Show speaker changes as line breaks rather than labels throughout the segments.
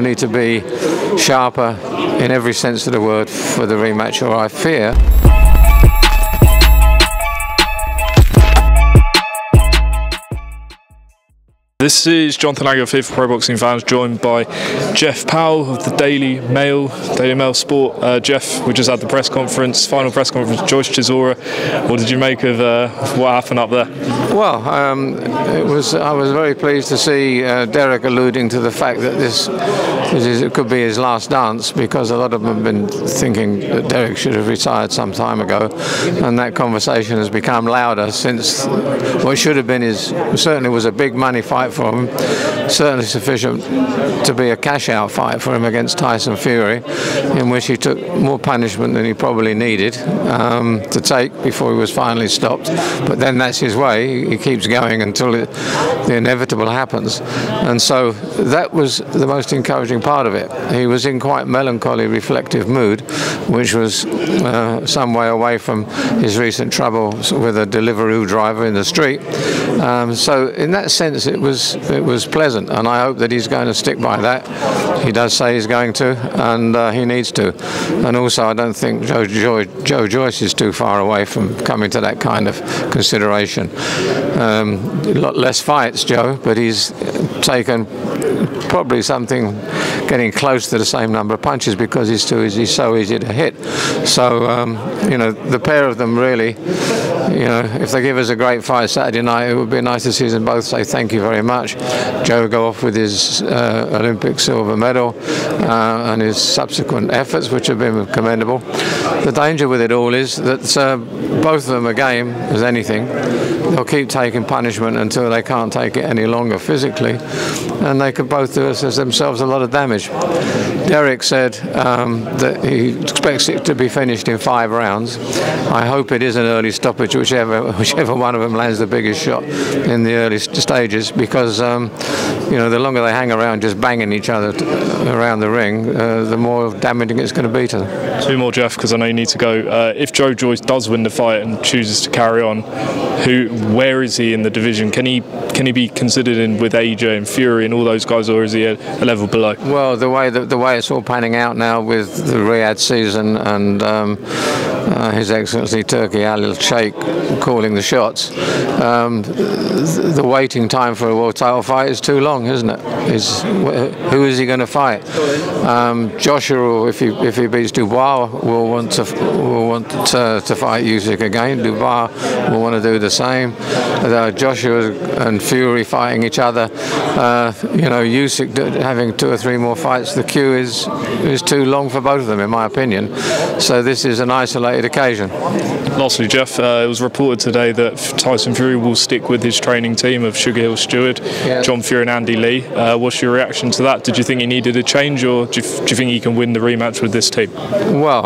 he'll need to be sharper in every sense of the word for the rematch, or I fear.
This is Jonathan Aguilar here for Pro Boxing Fans, joined by Jeff Powell of the Daily Mail Sport. Jeff, we just had the press conference, final press conference, Joyce Chisora. What did you make of what happened up there?
Well, I was very pleased to see Derek alluding to the fact that it could be his last dance, because a lot of them have been thinking that Derek should have retired some time ago, and that conversation has become louder since what should have been certainly was a big money fight for him, certainly sufficient to be a cash-out fight for him against Tyson Fury, in which he took more punishment than he probably needed to take before he was finally stopped. But then that's his way. He keeps going until the inevitable happens. And so that was the most encouraging part of it. He was in quite melancholy, reflective mood, which was some way away from his recent trouble with a Deliveroo driver in the street. So in that sense, it was pleasant, and I hope that he's going to stick by that. He does say he's going to, and he needs to. And also, I don't think Joe Joyce is too far away from coming to that kind of consideration. A lot less fights, Joe, but he's taken probably something getting close to the same number of punches, because he's so easy to hit. So you know, the pair of them really, you know, if they give us a great fight Saturday night, it would be nice to see them both say thank you very much. Joe go off with his Olympic silver medal and his subsequent efforts, which have been commendable. The danger with it all is that both of them are game as anything. They'll keep taking punishment until they can't take it any longer physically, and they could both do themselves a lot of damage. Derek said that he expects it to be finished in 5 rounds. I hope it is an early stoppage, whichever one of them lands the biggest shot in the early stages, because you know, the longer they hang around just banging each other around the ring, the more damaging it's going to be to them.
2 more, Jeff, because I know you need to go. If Joe Joyce does win the fight and chooses to carry on, where is he in the division? Can he be considered in with AJ and Fury and all those guys, or is he a level below?
Well, the way it's all panning out now with the Riyadh season and His Excellency Turki Al-Sheikh calling the shots, the waiting time for a world title fight is too long, isn't it? Who is he going to fight? Joshua, if he beats Dubois, will want to fight Usyk again. Dubois will want to do the same. Joshua and Fury fighting each other. You know, Usyk having 2 or 3 more fights. The queue is too long for both of them, in my opinion. So this is an isolated occasion.
Lastly, Jeff, it was reported today that Tyson Fury will stick with his training team of Sugar Hill Stewart, yeah, John Fury and Andy Lee. What's your reaction to that? Did you think he needed a change, or do you think he can win the rematch with this team? Well,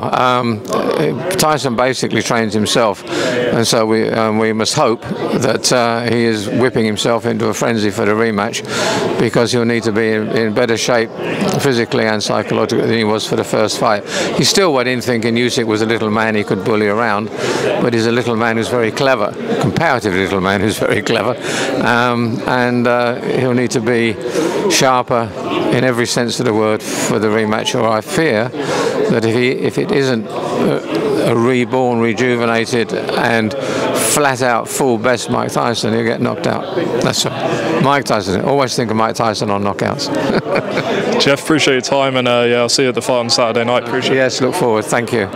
Tyson basically trains himself, and so we must hope that he is whipping himself into a frenzy for the rematch, because he'll need to be in better shape physically and psychologically than he was for the first fight. He still went in thinking Usyk was a little man he could bully around, but he's a little man who's very clever, comparatively little man who's very clever, and he'll need to be sharper in every sense of the word for the rematch, or I fear that if it isn't a reborn, rejuvenated and flat out full best Mike Tyson, he'll get knocked out. That's right. Mike Tyson. Always think of Mike Tyson on knockouts.
Jeff, appreciate your time, and yeah, I'll see you at the fight on Saturday night. Appreciate it.
Yes, look forward. Thank you.